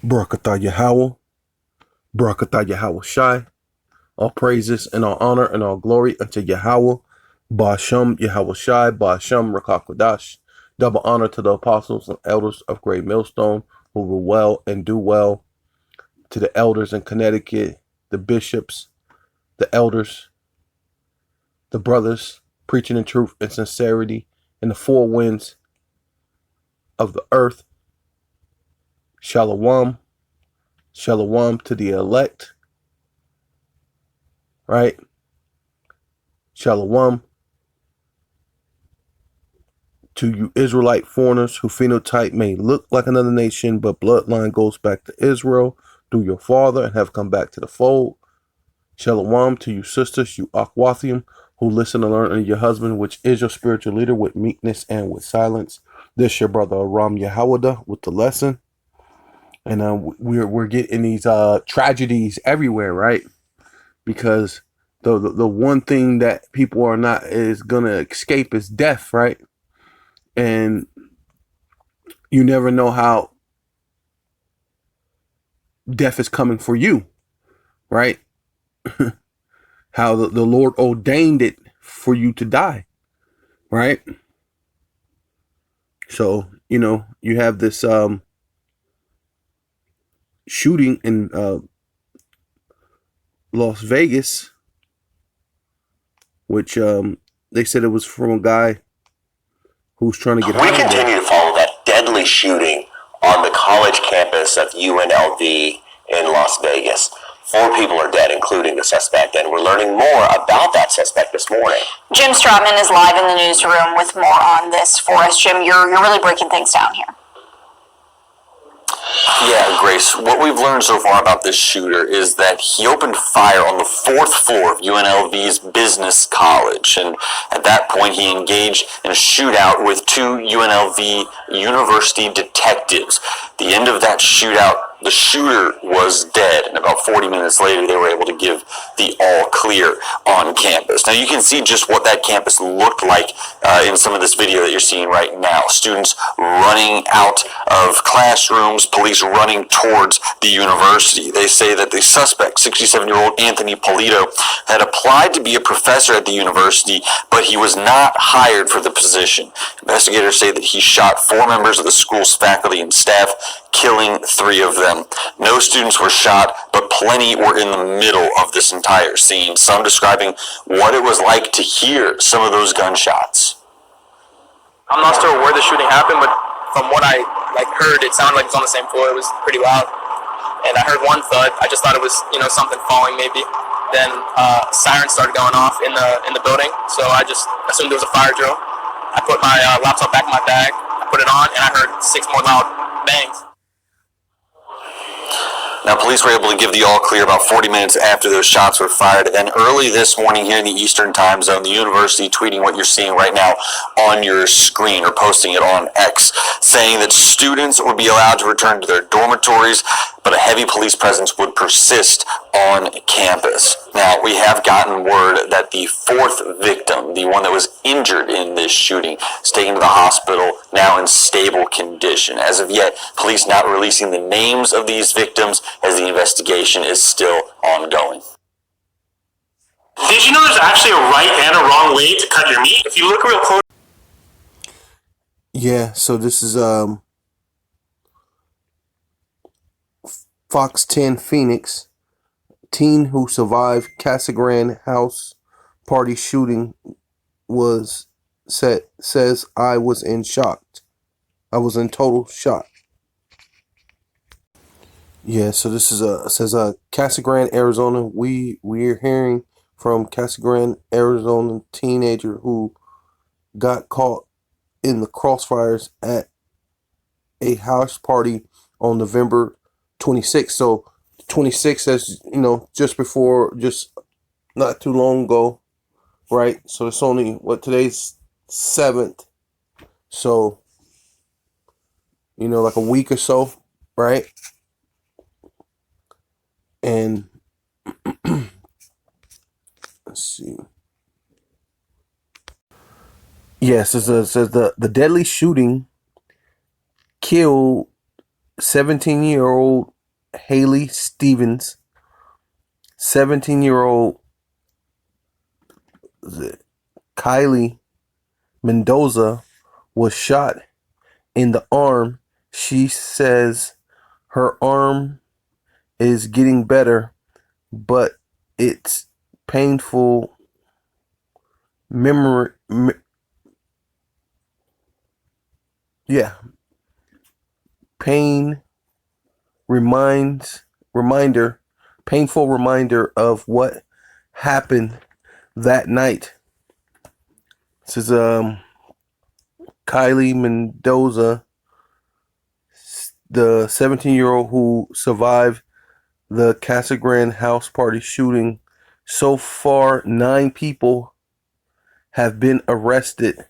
Barakatah Yahweh, Barakatah Yahweh Shai. All praises and all honor and all glory unto Yahweh, Ba'asham Yahweh Shai, Ba'asham Rakakwadash. Double honor to the apostles and elders of Great Millstone who rule well and do well, to the elders in Connecticut, the bishops, the elders, the brothers preaching in truth and sincerity in the four winds of the earth. Shalom, shalom to the elect, right? Shalom to you Israelite foreigners who phenotype may look like another nation, but bloodline goes back to Israel through your father and have come back to the fold. Shalom to you sisters, you Akwathium, who listen and learn under your husband, which is your spiritual leader, with meekness and with silence. This your brother Aram Yahawada with the lesson. And we're getting these tragedies everywhere, right? Because the one thing that people are not is gonna escape is death, right? And you never know how death is coming for you, right? How the Lord ordained it for you to die, right? So, you have this shooting in Las Vegas, which they said it was from a guy who's trying to get We continue to follow that deadly shooting on the college campus of UNLV in Las Vegas. 4 people are dead, including the suspect, and we're learning more about that suspect this morning. Jim Stratman is live in the newsroom with more on this for us. Jim, you're really breaking things down here. Yeah, Grace, what we've learned so far about this shooter is that he opened fire on the 4th floor of UNLV's business college, and at that point he engaged in a shootout with 2 UNLV university detectives. At the end of that shootout, the shooter was dead, and about 40 minutes later they were able to give the all clear on campus. Now you can see just what that campus looked like in some of this video that you're seeing right now. Students running out of classrooms, police running towards the university. They say that the suspect, 67-year-old Anthony Polito, had applied to be a professor at the university, but he was not hired for the position. Investigators say that he shot 4 members of the school's faculty and staff, killing 3 of them. No students were shot, but plenty were in the middle of this entire scene, some describing what it was like to hear some of those gunshots. I'm not sure where the shooting happened, but from what I heard, it sounded like it was on the same floor. It was pretty loud. And I heard one thud. I just thought it was, something falling maybe. Then sirens started going off in the building, so I just assumed there was a fire drill. I put my laptop back in my bag, I put it on, and I heard 6 more loud bangs. Now, police were able to give the all clear about 40 minutes after those shots were fired. And then early this morning here in the Eastern Time Zone, the university tweeting what you're seeing right now on your screen, or posting it on X, saying that students would be allowed to return to their dormitories, but a heavy police presence would persist on campus. Now, we have gotten word that the 4th victim, the one that was injured in this shooting, is taken to the hospital, now in stable condition. As of yet, police not releasing the names of these victims, as the investigation is still ongoing. Did you know there's actually a right and a wrong way to cut your meat? If you look real close. Yeah, so this is Fox 10 Phoenix. Teen who survived Casagran house party shooting says I was in shock. I was in total shock. Yeah, so this is says Casagran, Arizona. We're hearing from Casagran, Arizona teenager who got caught in the crossfires at a house party on November 26th. So 26th, as just not too long ago, right? So it's only today's 7th. So like a week or so, right? And let's see. Yes, it says the deadly shooting killed 17-year-old Haley Stevens, 17-year-old Kylie Mendoza was shot in the arm. She says her arm is getting better, but it's painful memory. Pain painful reminder of what happened that night. This is Kylie Mendoza, the 17-year-old who survived the Casa Grande house party shooting. So far, 9 people have been arrested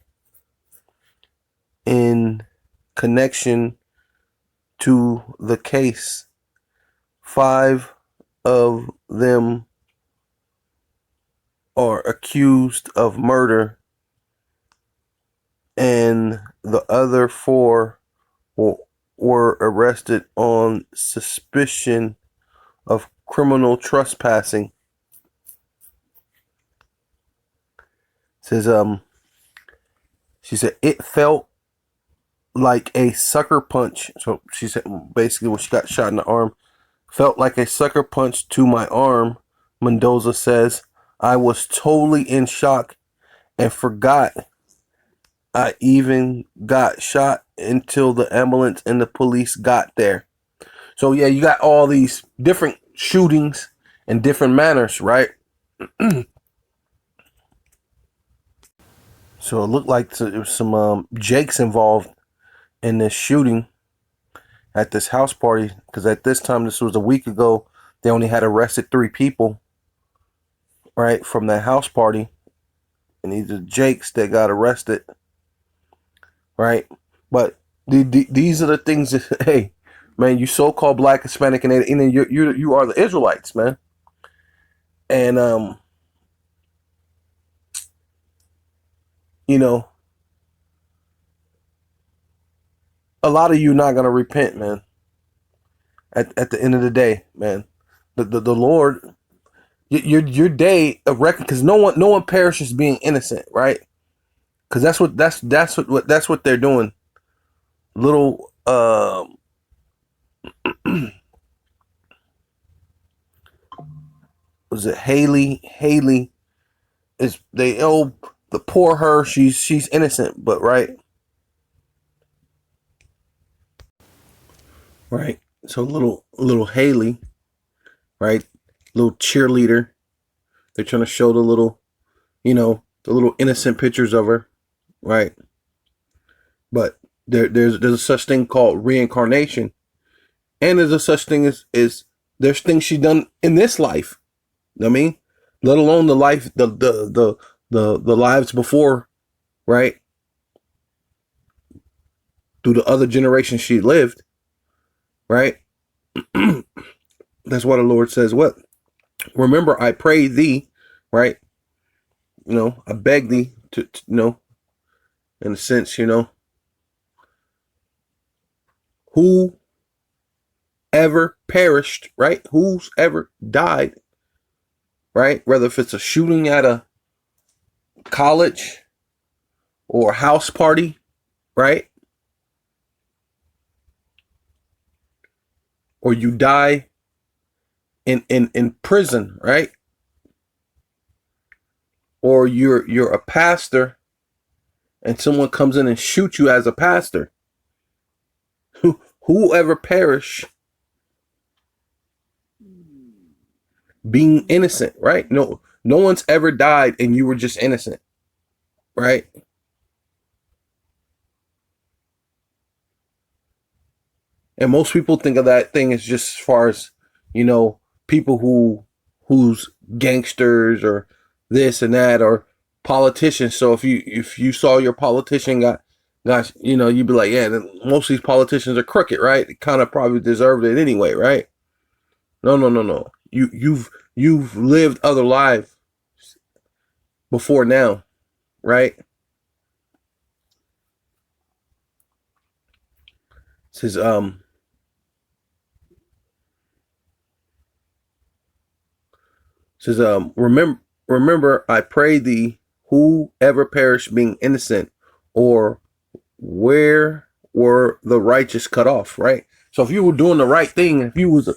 in connection to the case. 5 of them are accused of murder, and the other 4 were arrested on suspicion of criminal trespassing. Says she said it felt like a sucker punch. So she said basically when she got shot in the arm, felt like a sucker punch to my arm. Mendoza says I was totally in shock and forgot I even got shot until the ambulance and the police got there. So yeah, you got all these different shootings in different manners, right? So it looked like there was some Jakes involved in this shooting at this house party, because at this time, this was a week ago, they only had arrested 3 people, right, from that house party. And these are Jakes that got arrested, right? But these are the things that, hey, man, you so-called Black, Hispanic, and Indian, you are the Israelites, man. And you know, a lot of you not gonna repent, man. At the end of the day, man, the Lord, your day of reckoning, because no one perishes being innocent, right? Because that's what they're doing. Little was it Haley? Haley is the poor her. She's innocent, but right. Right. So little Haley, right? Little cheerleader. They're trying to show the little innocent pictures of her, right? But there's a such thing called reincarnation, and there's a such thing as there's things she done in this life. I mean, let alone the life the lives before, right? Through the other generations she lived. Right? That's why the Lord says what? Remember, I pray thee, right? I beg thee to in a sense, who ever perished, right? Who's ever died, right? Whether if it's a shooting at a college or a house party, right? Or you die in prison, right? Or you're a pastor and someone comes in and shoots you as a pastor. Whoever perish being innocent, right? No one's ever died and you were just innocent, right? And most people think of that thing as just as far as, people who's gangsters or this and that, or politicians. So if you saw your politician got you'd be like, yeah, most of these politicians are crooked, right? They kind of probably deserved it anyway, right? No. You've lived other lives before now, right? It says says, remember, I pray thee, whoever perished being innocent, or where were the righteous cut off, right? So if you were doing the right thing, if you was a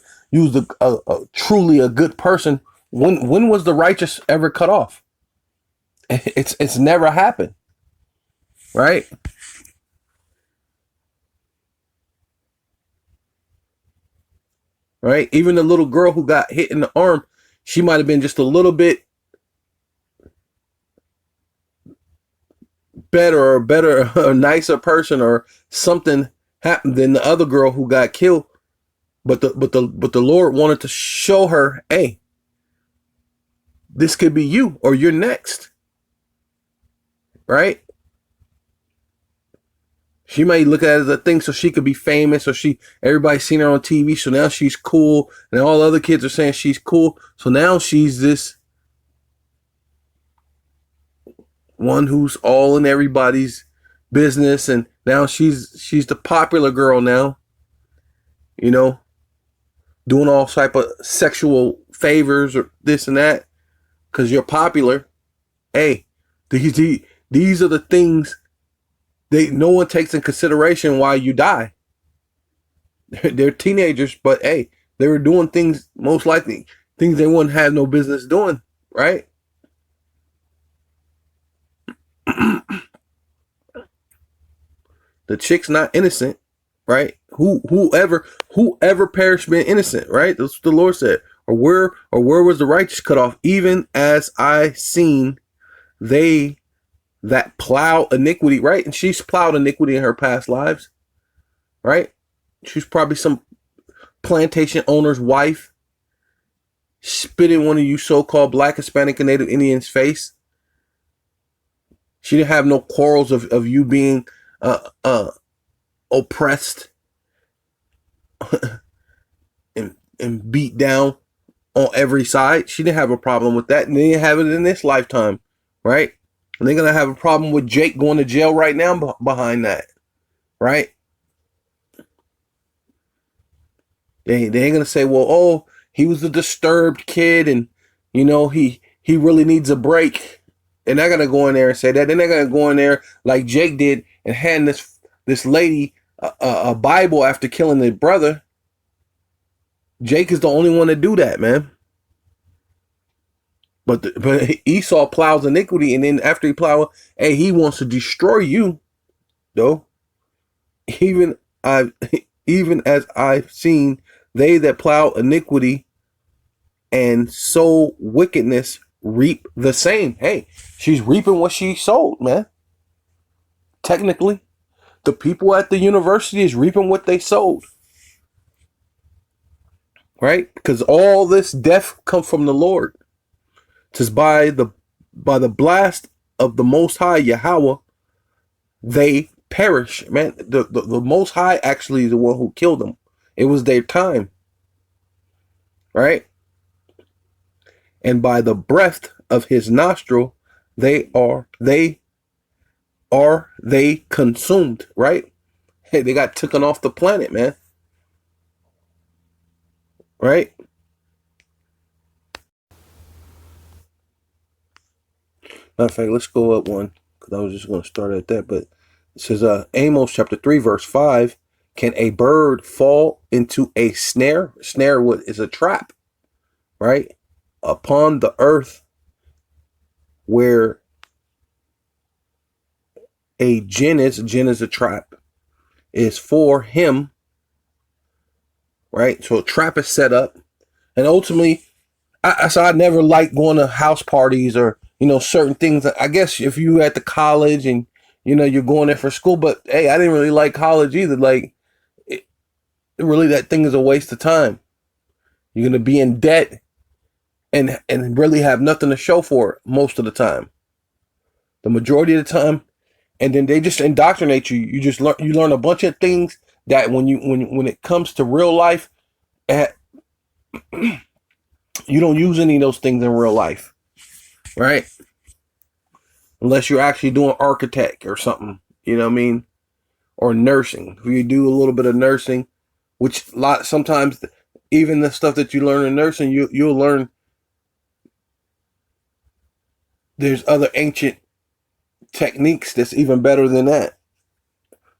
truly a good person, when was the righteous ever cut off? It's never happened, right? Right? Even the little girl who got hit in the arm, she might have been just a little bit better a nicer person or something happened than the other girl who got killed. But the Lord wanted to show her, hey, this could be you or you're next. Right? She may look at it as a thing so she could be famous, or everybody's seen her on TV, so now she's cool, and all the other kids are saying she's cool. So now she's this one who's all in everybody's business, and now she's the popular girl now, you know, doing all type of sexual favors or this and that because you're popular. Hey, these are the things no one takes in consideration why you die. They're teenagers, but hey, they were doing things, most likely things they wouldn't have no business doing, right? The chick's not innocent, right? Whoever perished being innocent, right? That's what the Lord said. Or where was the righteous cut off? Even as I seen they that plow iniquity, right? And she's plowed iniquity in her past lives, right? She's probably some plantation owner's wife, spit in one of you so-called Black, Hispanic, and Native Indians' face. She didn't have no quarrels of you being oppressed and beat down on every side. She didn't have a problem with that, and they didn't have it in this lifetime, right? And they're gonna have a problem with Jake going to jail right now behind that, right? They ain't gonna say, well, oh, he was a disturbed kid, and you know he really needs a break. They're not gonna go in there and say that. They're not gonna go in there like Jake did and hand this lady a Bible after killing their brother. Jake is the only one to do that, man. But Esau plows iniquity, and then after he plows, hey, he wants to destroy you, though. Even as I've seen they that plow iniquity and sow wickedness reap the same. Hey, she's reaping what she sowed, man. Technically, the people at the university is reaping what they sowed. Right? Because all this death comes from the Lord. It says by the blast of the Most High Yahweh, they perish. Man, the Most High actually is the one who killed them. It was their time. Right? And by the breath of his nostril, they consumed, right? Hey, they got taken off the planet, man. Right? Matter of fact, let's go up one, because I was just going to start at that. But it says, Amos chapter 3, verse 5, can a bird fall into a snare? Snare is a trap, right? Upon the earth where a jinn is a trap, is for him, right? So a trap is set up. And ultimately, I never liked going to house parties or, you know, certain things. I guess if you at the college and, you know, you're going there for school, but hey, I didn't really like college either. Like, really, that thing is a waste of time. You're going to be in debt and really have nothing to show for it most of the time. The majority of the time. And then they just indoctrinate you. You learn a bunch of things that when it comes to real life, you don't use any of those things in real life, right? Unless you're actually doing architect or something, you know what I mean? Or nursing. If you do a little bit of nursing, which sometimes even the stuff that you learn in nursing, you'll learn there's other ancient techniques that's even better than that,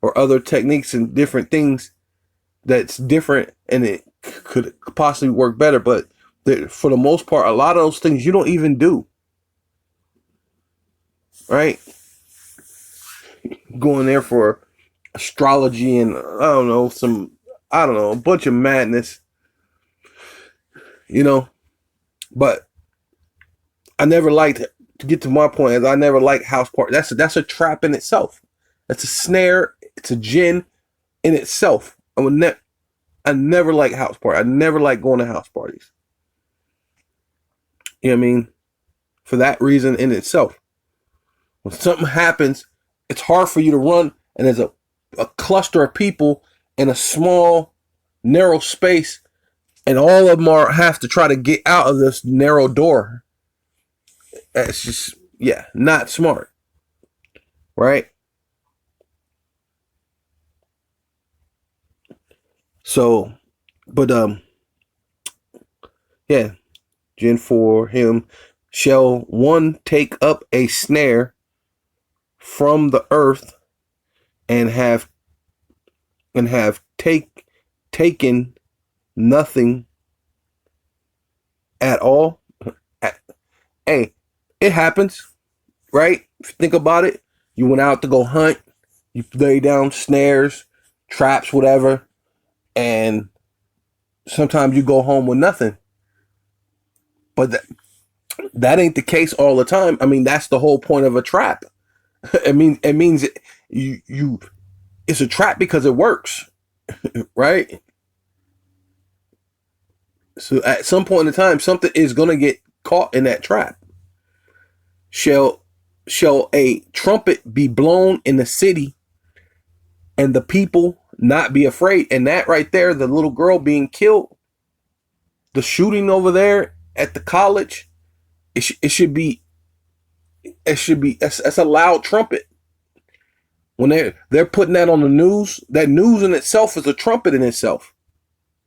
or other techniques and different things that's different, and it could possibly work better. But for the most part, a lot of those things you don't even do, right? Going there for astrology and I don't know, a bunch of madness, but I never liked, to get to my point, is I never liked house party. That's a trap in itself. That's a snare. It's a gin in itself. I never liked house party. I never liked going to house parties. You know what I mean? For that reason in itself. When something happens, it's hard for you to run, and there's a cluster of people in a small, narrow space, and all of them have to try to get out of this narrow door. It's just, not smart. Right? So, but, Gen 4, him, shall one take up a snare from the earth and have taken nothing at all. Hey, it happens, right? If you think about it, you went out to go hunt, you lay down snares, traps, whatever, and sometimes you go home with nothing. But that ain't the case all the time. I mean, that's the whole point of a trap. It means you it's a trap because it works, right? So at some point in time, something is gonna get caught in that trap. Shall a trumpet be blown in the city, and the people not be afraid? And that right there, the little girl being killed, the shooting over there at the college, it should be that's a loud trumpet. When they're putting that on the news, that news in itself is a trumpet in itself,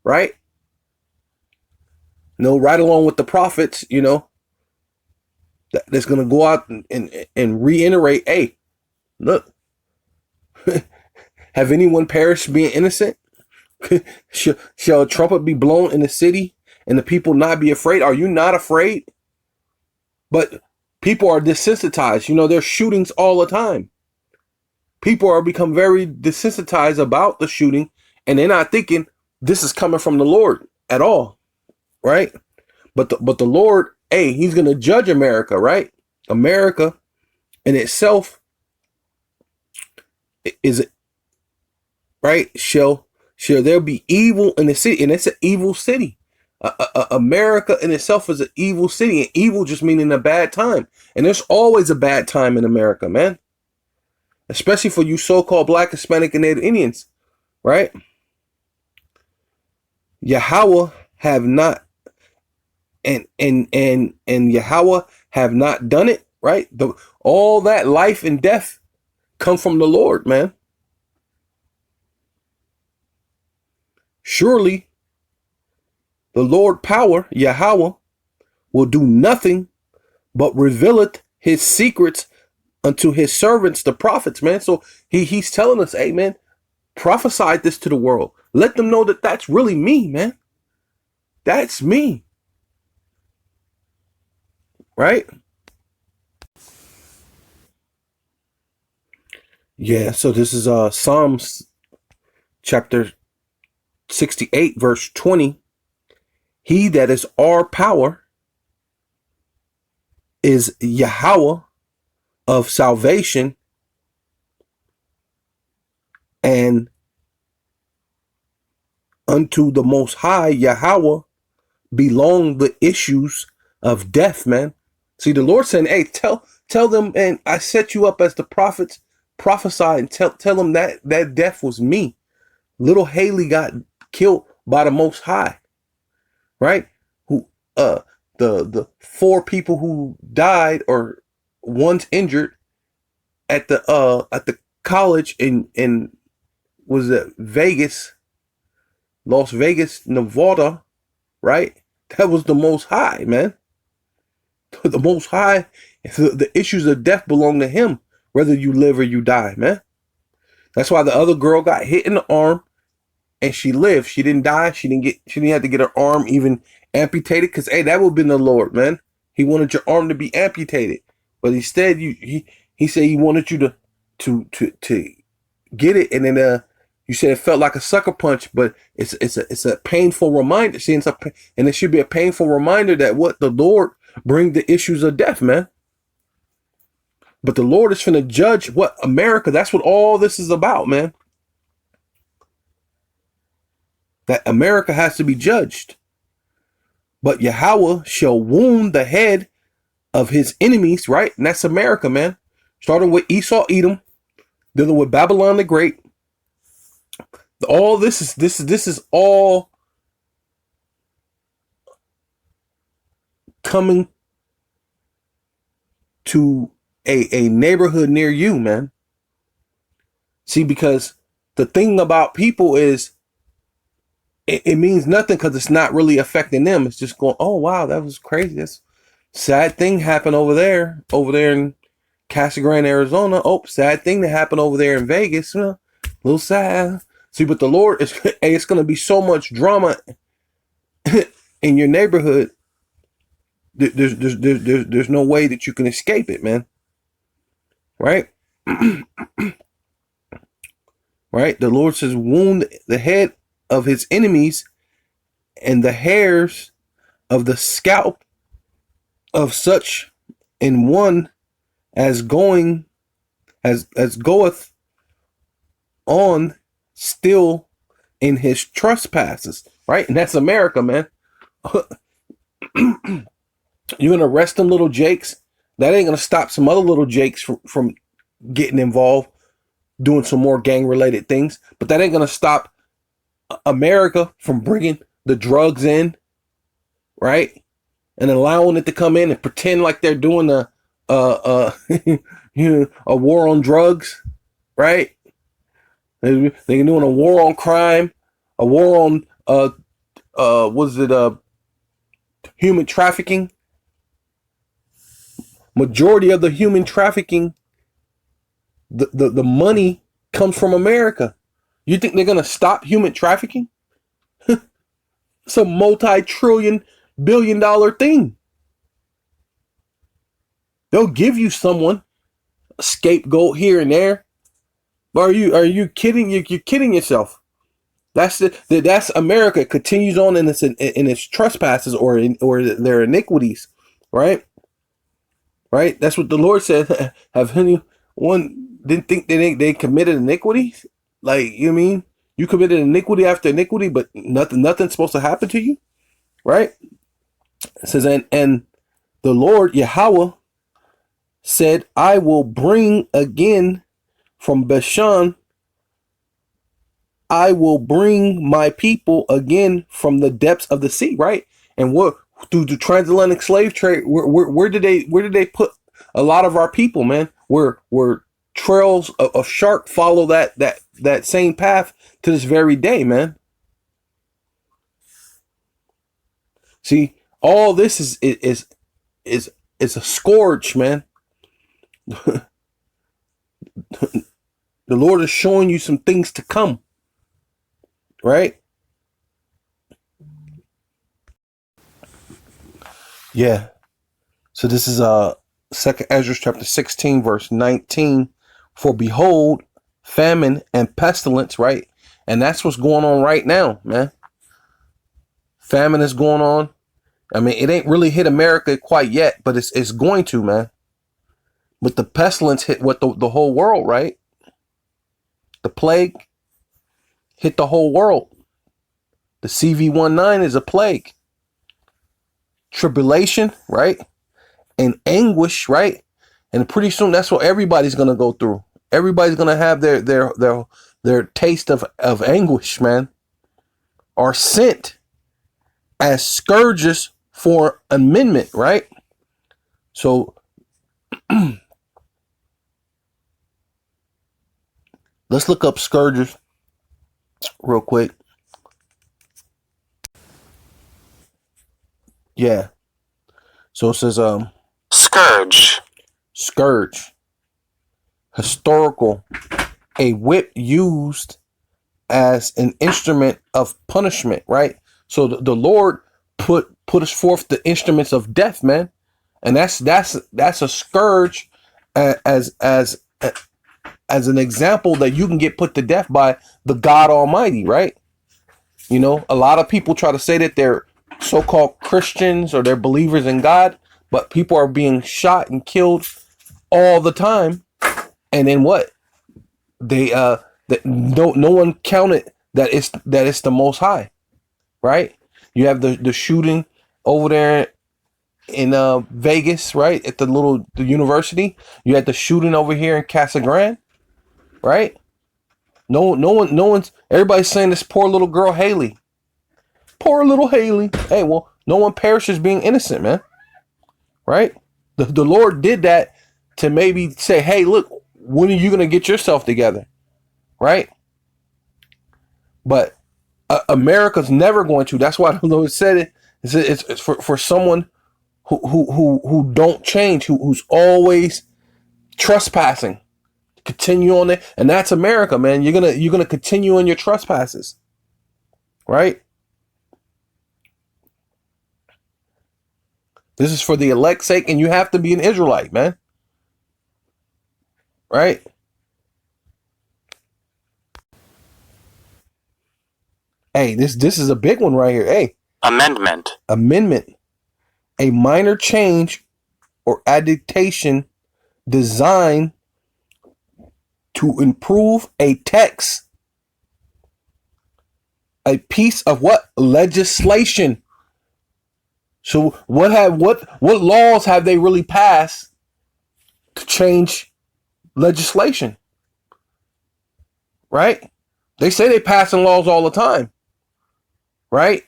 right? Right along with the prophets, that's gonna go out and reiterate, hey, look, have anyone perished being innocent? Shall a trumpet be blown in the city and the people not be afraid? Are you not afraid? But people are desensitized. There's shootings all the time. People are become very desensitized about the shooting, and they're not thinking this is coming from the Lord at all, right? But the Lord, hey, he's going to judge America, right? America in itself is, right? Shall there be evil in the city? And it's an evil city. America in itself is an evil city, and evil just meaning a bad time. And there's always a bad time in America, man. Especially for you so-called Black, Hispanic, and Native Indians, right? Yahweh have not, and Yahweh have not done it, right? All that life and death come from the Lord, man. Surely the Lord power, Yahweh, will do nothing but revealeth his secrets unto his servants, the prophets, man. So he's telling us, hey, man, prophesy this to the world. Let them know that that's really me, man. That's me. Right? Yeah, so this is Psalms chapter 68, verse 20. He that is our power is Yahweh of salvation, and unto the Most High Yahweh belong the issues of death, man. See, the Lord saying, hey, tell them, and I set you up as the prophets, prophesy and tell them that death was me. Little Haley got killed by the Most High, right? Who the 4 people who died or one's injured at the college in was it Vegas, Las Vegas, Nevada, right? That was the Most High, man. The Most High, the issues of death belong to Him, whether you live or you die, man. That's why the other girl got hit in the arm and she lived. She didn't die. She didn't have to get her arm even amputated, because hey, that would have been the Lord, man. He wanted your arm to be amputated, but instead he said he wanted you to get it, and then you said it felt like a sucker punch, but it's a painful reminder. See, and it should be a painful reminder that what the Lord bring the issues of death, man. But the Lord is finna judge what America. That's what all this is about, man. That America has to be judged. But Yahweh shall wound the head of his enemies, right? And that's America, man. Starting with Esau, Edom, dealing with Babylon the Great. All this is all coming to a neighborhood near you, man. See, because the thing about people is it means nothing because it's not really affecting them. It's just going, oh wow, that was crazy. That's sad thing happened over there in Casa Grande, Arizona. Oh, sad thing that happened over there in Vegas. A little sad. See, but the Lord is, it's going to be so much drama in your neighborhood. There's no way that you can escape it, man. Right? Right? The Lord says, wound the head of his enemies, and the hairs of the scalp of such in one as goeth on still in his trespasses. Right? And that's America, man. You're gonna arrest them little jakes. That ain't gonna stop some other little jakes from getting involved, doing some more gang related things. But that ain't gonna stop America from bringing the drugs in, right? And allowing it to come in and pretend like they're doing a war on drugs, right? They're doing a war on crime, a war on human trafficking. Majority of the human trafficking, the money comes from America. You think they're gonna stop human trafficking? It's a multi-trillion billion-dollar thing. They'll give you someone, a scapegoat here and there. But are you kidding? You're kidding yourself. That's America. It continues on in its trespasses or their iniquities, right? Right. That's what the Lord said. Have anyone didn't think they committed iniquity? Like, you mean you committed iniquity after iniquity, but nothing's supposed to happen to you, right? It says, and the Lord Yahweh said, I will bring again from Bashan, I will bring my people again from the depths of the sea, right? And what through the transatlantic slave trade, where did they put a lot of our people, man? Where trails of shark follow that same path to this very day, man. See, all this is a scourge, man. The Lord is showing you some things to come, right? Yeah. So this is 2nd Ezra chapter 16 verse 19. For behold, famine and pestilence, right? And that's what's going on right now, man. Famine is going on. I mean, it ain't really hit America quite yet, but it's going to, man. But the pestilence hit the whole world, right? The plague hit the whole world. The CV-19 is a plague. Tribulation, right? And anguish, right? And pretty soon that's what everybody's gonna go through. Everybody's gonna have their taste of anguish, man. Are sent as scourges for amendment, right? So let's look up scourges real quick. Yeah. So it says Scourge. Scourge. Historical. A whip used as an instrument of punishment, right? So the Lord put us forth the instruments of death, man. And that's a scourge as an example that you can get put to death by the God Almighty, right? You know, a lot of people try to say that they're so-called Christians or they're believers in God, but people are being shot and killed all the time. And then what? They that no one counted that it's the Most High, right? You have the shooting over there in Vegas, right, at the university. You had the shooting over here in Casa Grande, right? No one's. Everybody's saying this poor little girl Haley. Poor little Haley. Hey, well, no one perishes being innocent, man. Right? The Lord did that to maybe say, hey, look, when are you gonna get yourself together? Right? But America's never going to. That's why the Lord said it. It's for someone who don't change, who's always trespassing. Continue on it, and that's America, man. You're gonna continue in your trespasses, right? This is for the elect's sake, and you have to be an Israelite, man. Right? Hey, this is a big one right here. Hey, Amendment. A minor change or adaptation designed to improve a text, a piece of what? Legislation. So what laws have they really passed to change legislation? Right? They say they passing laws all the time. Right?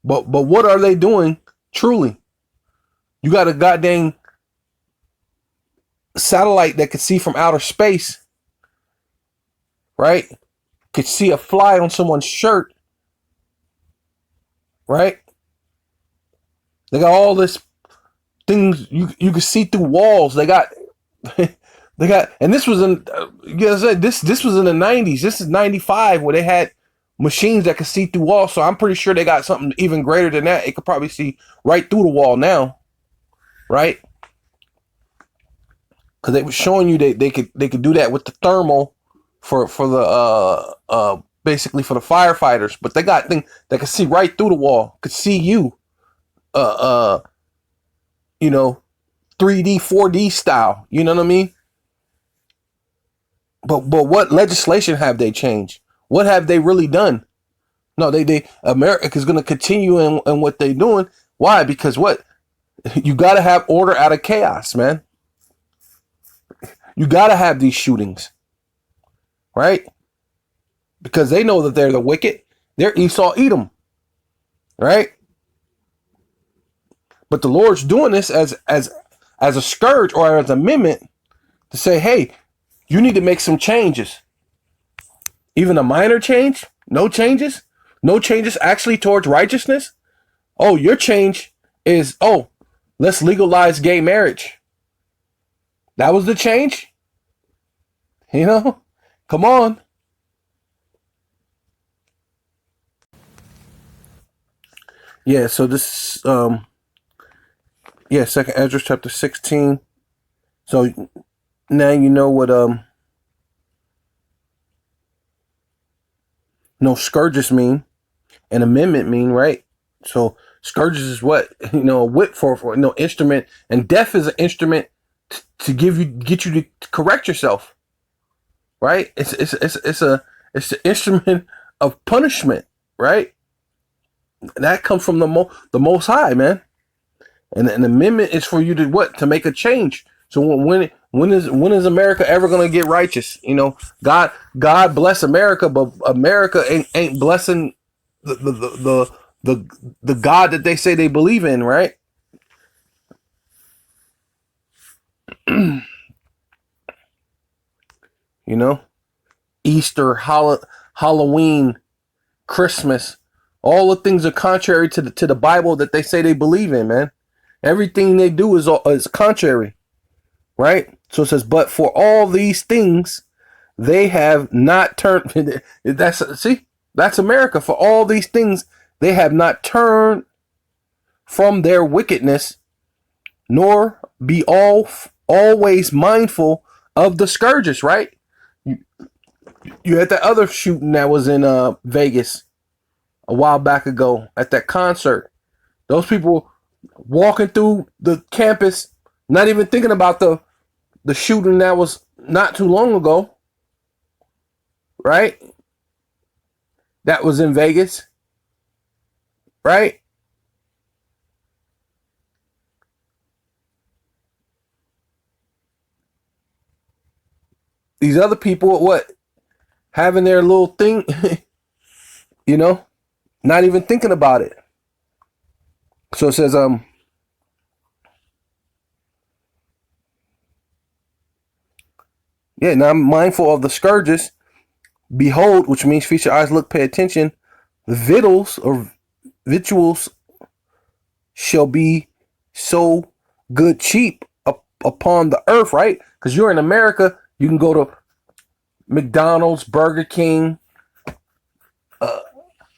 But what are they doing truly? You got a goddamn satellite that could see from outer space, right? Could see a fly on someone's shirt, right? They got all this things you can see through walls. They got, and this was in, this was in the 90s. This is 95 where they had machines that could see through walls. So I'm pretty sure they got something even greater than that. It could probably see right through the wall now, right? Because they were showing you they could do that with the thermal for the basically for the firefighters, but they got things that could see right through the wall, could see you, 3D, 4D style. You know what I mean? But what legislation have they changed? What have they really done? No, they America's going to continue in what they're doing. Why? Because what? You got to have order out of chaos, man. You got to have these shootings, right? Because they know that they're the wicked. They're Esau, Edom, right? But the Lord's doing this as a scourge or as an amendment to say, hey, you need to make some changes. Even a minor change, no changes actually towards righteousness. Oh, your change is, let's legalize gay marriage. That was the change? Come on. Yeah, so this, Second Ezra chapter 16. So now you know what, scourges mean and amendment mean, right? So scourges is what, a whip for instrument, and death is an instrument to get you to correct yourself, right? It's an instrument of punishment, right? That comes from the Most High, man. And an amendment is for you to make a change. So when is America ever gonna get righteous? God bless America, but America ain't blessing the God that they say they believe in, right? Easter, Halloween, Christmas, All the things are contrary to the Bible that they say they believe in, man. Everything they do is contrary, right? So it says, but for all these things, they have not turned. That's America. For all these things, they have not turned from their wickedness, nor be always mindful of the scourges, right? You had that other shooting that was in Vegas a while back ago at that concert. Those people walking through the campus, not even thinking about the shooting that was not too long ago, right? That was in Vegas, right? These other people, what? Having their little thing, you know, not even thinking about it. So it says, now I'm mindful of the scourges. Behold, which means feast your eyes, look, pay attention. The victuals shall be so good cheap upon the earth, right? Because you're in America, you can go to McDonald's, Burger King,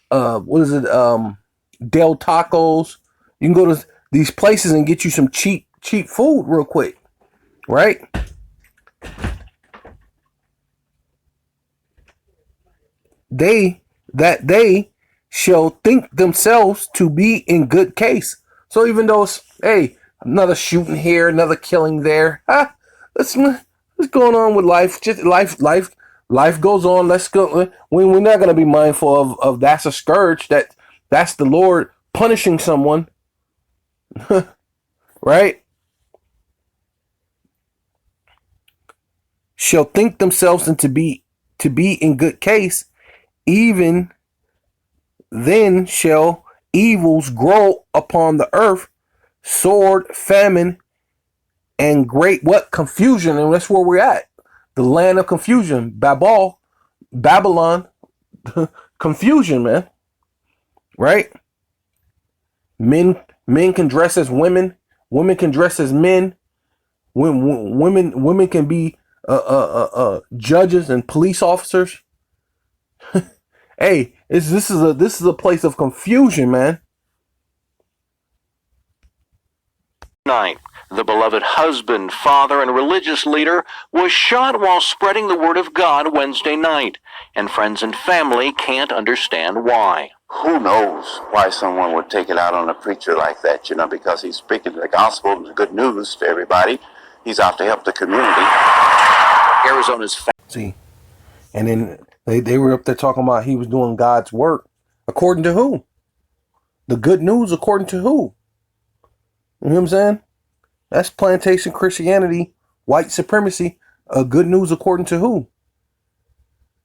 what is it? Del Tacos. You can go to these places and get you some cheap food real quick, right? They shall think themselves to be in good case. So even though it's, hey, another shooting here, another killing there, what's going on with life? Just life goes on. Let's go. We're not going to be mindful of that's a scourge. That's the Lord punishing someone, right? Shall think themselves and to be in good case. Even then shall evils grow upon the earth, sword, famine, and great what? Confusion. And that's where we're at. The land of confusion. Babylon. Confusion, man. Right? Men can dress as women. Women can dress as men. Women can be judges and police officers. Hey, this is a place of confusion, man. 9. The beloved husband, father, and religious leader was shot while spreading the word of God Wednesday night, and friends and family can't understand why. Who knows why someone would take it out on a preacher like that, because he's speaking the gospel, the good news to everybody. He's out to help the community. Arizona's See, and then they were up there talking about he was doing God's work. According to who? The good news according to who? You know what I'm saying? That's plantation Christianity, white supremacy. Good news according to who?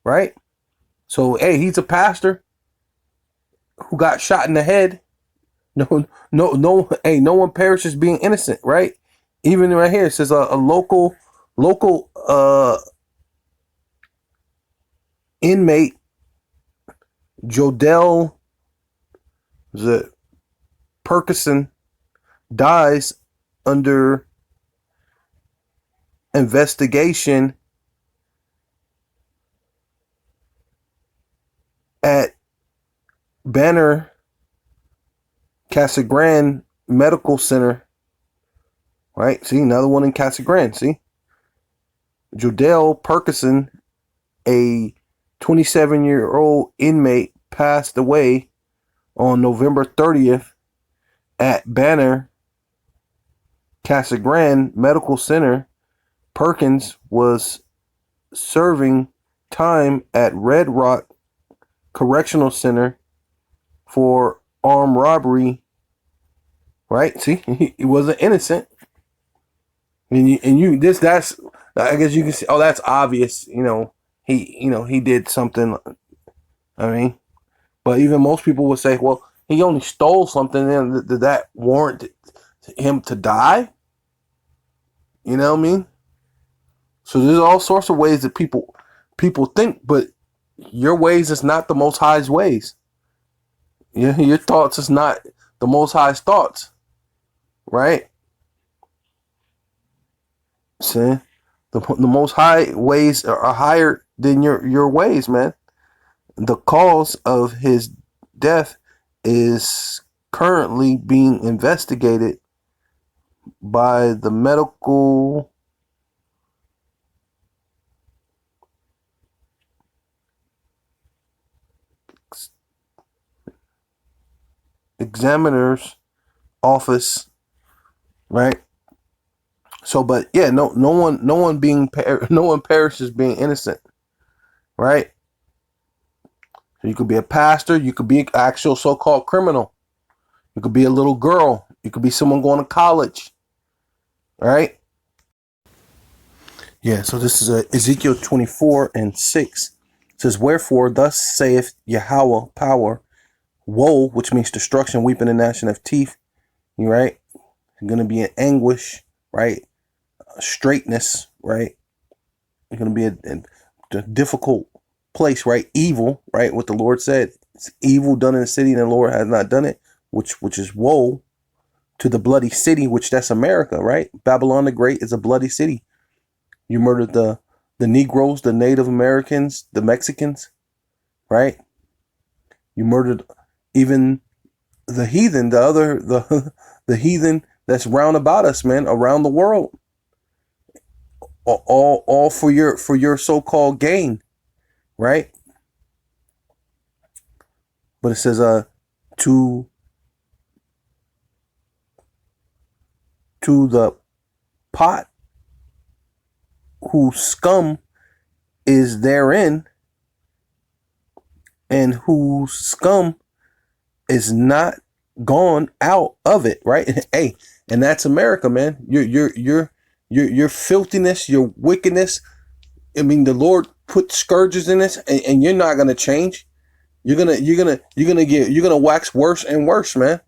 Right? So, hey, he's a pastor who got shot in the head. No, one perishes being innocent, right? Even right here, it says a local inmate, Jodell Perkerson, dies under investigation at Banner Casa Grande Medical Center. Right? See, another one in Casa Grande. See? Jodell Perkerson, a 27-year-old inmate, passed away on November 30th at Banner Casa Grande Medical Center. Perkins was serving time at Red Rock Correctional Center for armed robbery. Right? See, he wasn't innocent. That's I guess you can see. Oh, that's obvious. He did something. I mean, but even most people would say, well, he only stole something. And did that warrant him to die? You know what I mean? So there's all sorts of ways that people think, but your ways is not the Most High's ways. Your thoughts is not the Most High's thoughts, right? See, the Most High ways are higher than your ways, man. The cause of his death is currently being investigated by the medical examiner's office, right? So, but yeah, no one perishes being innocent, right? So you could be a pastor, you could be an actual so-called criminal, you could be a little girl, you could be someone going to college, right? Yeah. So this is Ezekiel 24:6. It says, "Wherefore thus saith Yahweh power, woe," which means destruction, weeping, and gnashing of teeth. You right? You're gonna be in anguish, right? Straightness, right? You're gonna be a difficult place, right? Evil, right? What the Lord said, it's evil done in the city, and the Lord has not done it, which is woe to the bloody city, which that's America, right? Babylon the Great is a bloody city. You murdered the Negroes, the Native Americans, the Mexicans, right? You murdered even the heathen, the heathen that's round about us, man, around the world. All for your so-called gain, right? But it says to the pot whose scum is therein, and whose scum is not gone out of it, right? Hey, and that's America, man. Your filthiness, your wickedness. I mean, the Lord put scourges in this, and you're not gonna change. You're gonna wax worse and worse, man.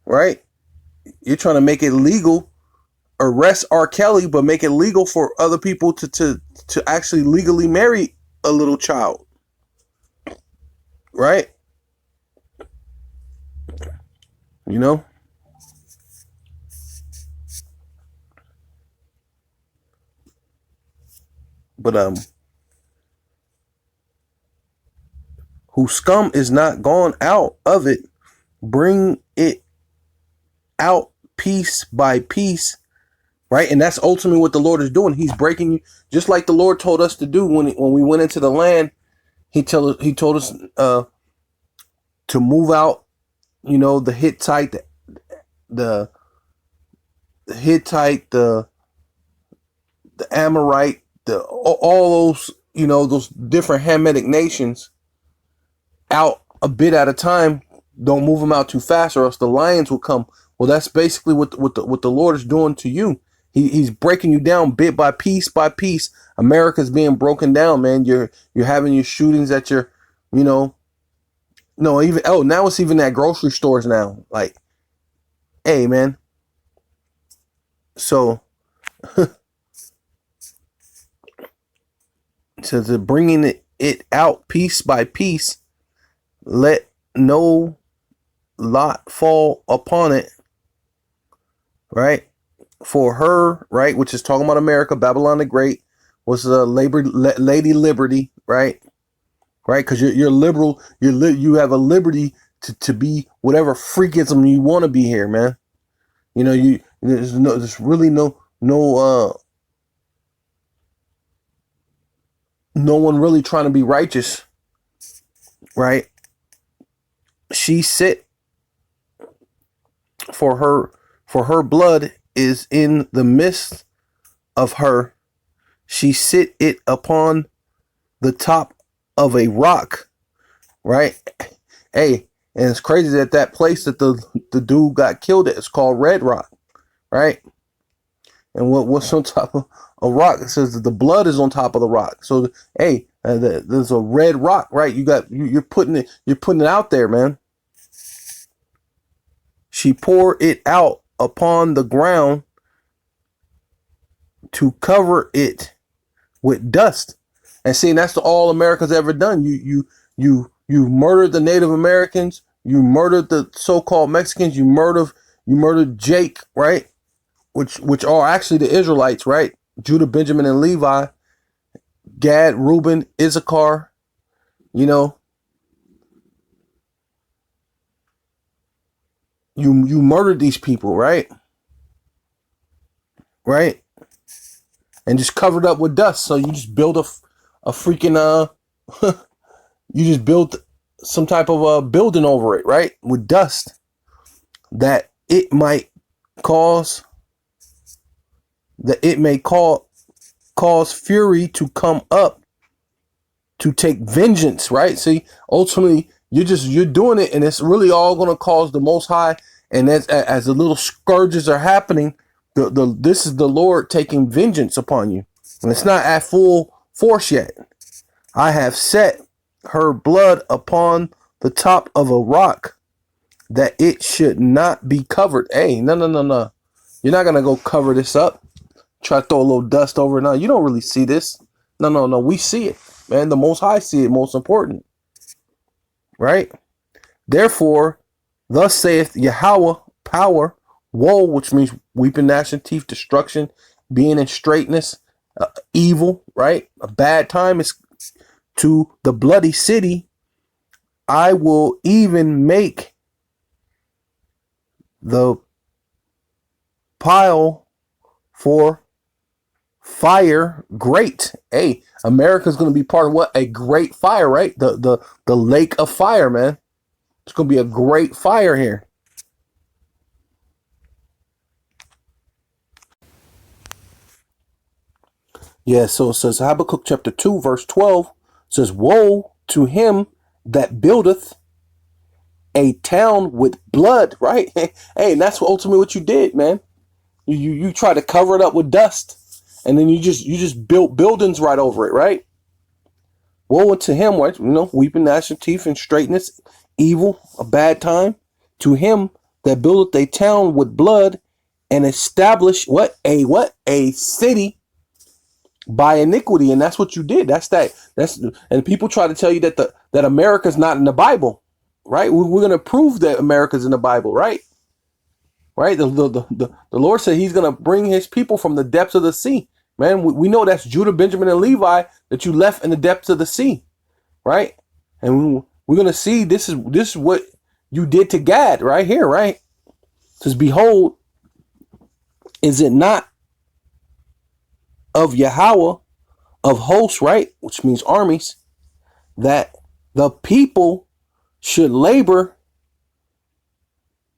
Right? You're trying to make it legal, arrest R. Kelly, but make it legal for other people to actually legally marry a little child. Right? You know? But whose scum is not gone out of it, bring it out piece by piece, right? And that's ultimately what the Lord is doing. He's breaking you, just like the Lord told us to do when we went into the land. He told us to move out, you know, the Hittite, the Hittite, the Amorite, all those, you know, those different Hamitic nations out a bit at a time. Don't move them out too fast, or else the lions will come. Well, that's basically what the Lord is doing to you. He's breaking you down bit by piece by piece. America's being broken down, man. You're having your shootings at your, you know, no, even, oh, now it's even at grocery stores now. Like, hey, man. So, so to bringing it out piece by piece, let no lot fall upon it, right? For her, right, which is talking about America, Babylon the Great was Lady Liberty, right? Right, because you're liberal, you have a liberty to be whatever freakism you want to be here, man. You know, there's really no one really trying to be righteous, right? She sit for her blood is in the midst of her. She sit it upon the top of a rock, right? Hey, and it's crazy that place that the dude got killed at is called Red Rock, right? And what's on top of a rock? It says that the blood is on top of the rock. So hey, there's a red rock, right? You're putting it out there, man. She poured it out upon the ground to cover it with dust. And see, that's all America's ever done. You You murdered the Native Americans. You murdered the so-called Mexicans. You murdered Jake, right? Which are actually the Israelites, right? Judah, Benjamin, and Levi, Gad, Reuben, Issachar, you know. You murdered these people, right? Right? And just covered up with dust. So you just build a freaking you just built some type of a building over it, right? With dust that it may cause fury to come up to take vengeance, right? See, ultimately you're doing it, and it's really all going to cause the Most High. And as the little scourges are happening, this is the Lord taking vengeance upon you, and it's not at full force yet. I have set her blood upon the top of a rock, that it should not be covered. Hey, no. You're not gonna go cover this up. Try to throw a little dust over it. No, you don't really see this. No. We see it, man. The Most High see it. Most important, right? Therefore, thus saith Yahweh, power, woe, which means weeping, gnashing teeth, destruction, being in straitness, evil, right? A bad time is to the bloody city. I will even make the pile for fire great. Hey, America's going to be part of what? A great fire, right? The lake of fire, man. It's going to be a great fire here. Yeah, so it says Habakkuk chapter 2, verse 12 says, woe to him that buildeth a town with blood, right? Hey, and that's ultimately what you did, man. You try to cover it up with dust, and then you just built buildings right over it, right? Woe unto him, right? Weeping, gnashing teeth, and straightness, evil, a bad time. To him that buildeth a town with blood, and establish a city by iniquity. And that's what you did. And people try to tell you that America's not in the Bible, right? We're going to prove that America's in the Bible, right? Right? The Lord said he's going to bring his people from the depths of the sea. Man, we know that's Judah, Benjamin, and Levi that you left in the depths of the sea, right? And we're going to see this is what you did to Gad right here, right? It says, behold, is it not of Yahweh of hosts, right? Which means armies, that the people should labor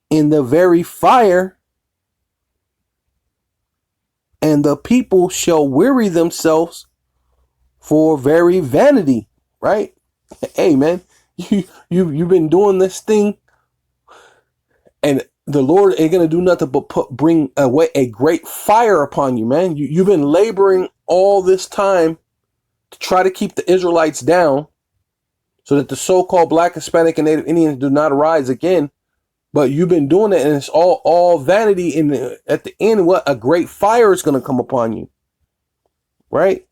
in the very fire, and the people shall weary themselves for very vanity, right? Hey, man, you've been doing this thing, and the Lord ain't gonna do nothing but bring away a great fire upon you, man. You've been laboring all this time to try to keep the Israelites down, so that the so-called Black, Hispanic, and Native Indians do not arise again. But you've been doing it, and it's all vanity. At the end, what a great fire is going to come upon you, right?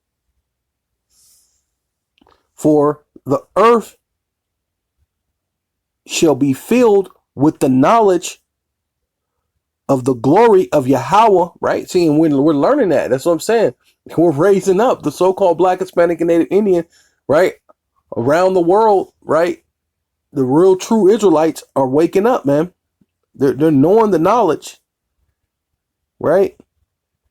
For the earth shall be filled with the knowledge of the glory of Yahweh, right? See, and we're learning that. That's what I'm saying. We're raising up the so-called Black, Hispanic, and Native Indian, right? Around the world, right? The real true Israelites are waking up, man. They're knowing the knowledge, right?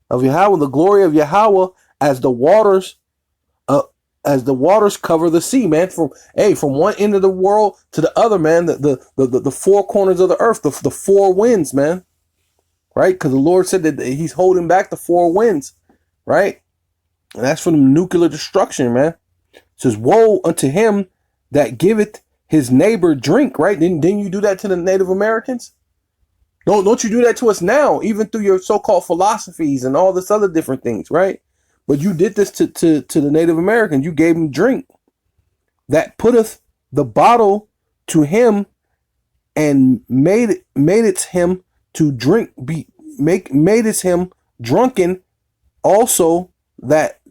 Of Yahweh, the glory of Yahweh, as the waters cover the sea, man. From one end of the world to the other, man. The four corners of the earth, the four winds, man. Right? Because the Lord said that he's holding back the four winds, right? And that's from nuclear destruction, man. It says, woe unto him that giveth his neighbor drink, right? Didn't you do that to the Native Americans? Don't you do that to us now, even through your so-called philosophies and all this other different things, right? But you did this to the Native Americans. You gave them drink. That putteth the bottle to him, and made it him to drink, made it him drunken, also that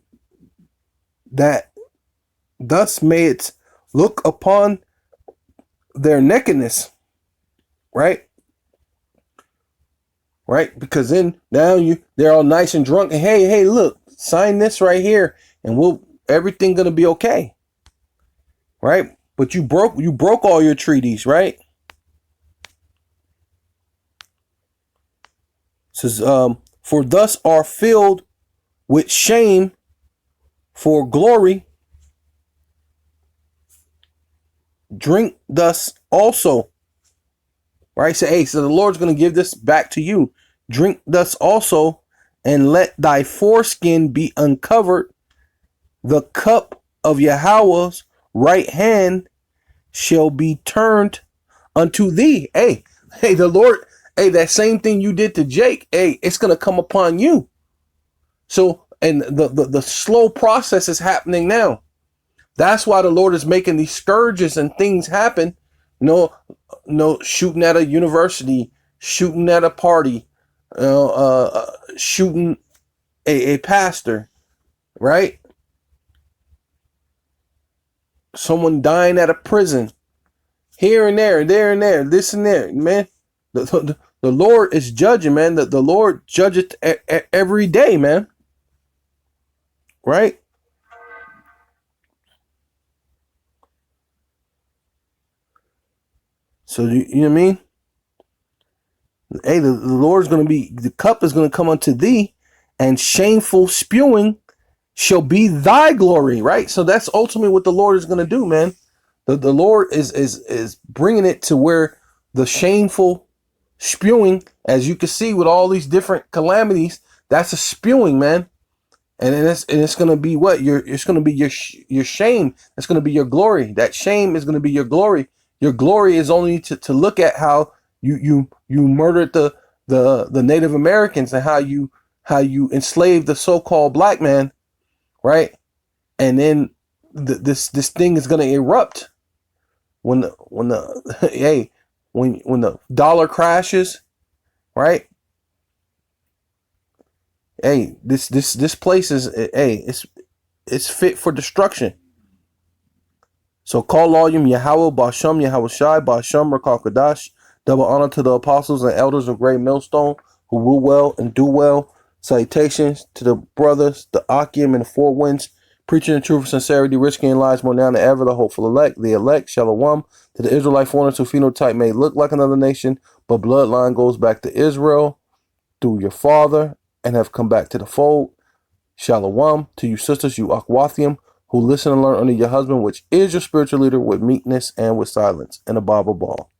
thus may it look upon their nakedness, right? Right? Because then now they're all nice and drunk and hey, look, sign this right here and everything gonna be okay. Right? But you broke all your treaties, right? It says, for thus are filled with shame for glory, drink thus also. Right? So the Lord's going to give this back to you. Drink thus also, and let thy foreskin be uncovered. The cup of Yahweh's right hand shall be turned unto thee. Hey, the Lord, that same thing you did to Jake, it's going to come upon you. So, and the slow process is happening now. That's why the Lord is making these scourges and things happen. No, shooting at a university, shooting at a party, shooting a pastor, right? Someone dying at a prison, here and there, this and there, man. The Lord is judging, man. The Lord judgeth every day, man. Right? So you know what I mean? Hey, the Lord's going to be, the cup is going to come unto thee, and shameful spewing shall be thy glory, right? So that's ultimately what the Lord is going to do, man. The Lord is bringing it to where the shameful spewing, as you can see with all these different calamities, that's a spewing, man. And it's going to be what? It's going to be your shame. It's going to be your glory. That shame is going to be your glory. Your glory is only to look at how you murdered the Native Americans and how you enslaved the so-called black man, right? And then this thing is going to erupt when the dollar crashes, right? Hey, this place is it's fit for destruction. So call all you Yahweh, Basham, Yahweh Shai, Basham, Rakakadash. Double honor to the apostles and elders of Great Millstone who rule well and do well. Salutations to the brothers, the Akim and the Four Winds, preaching the truth of sincerity, risking lives more now than ever. The hopeful elect, Shalom. To the Israelite foreigners whose phenotype may look like another nation, but bloodline goes back to Israel through your father and have come back to the fold. Shalom. To you sisters, you Akwathium, who listen and learn under your husband, which is your spiritual leader, with meekness and with silence, and a Bible ball.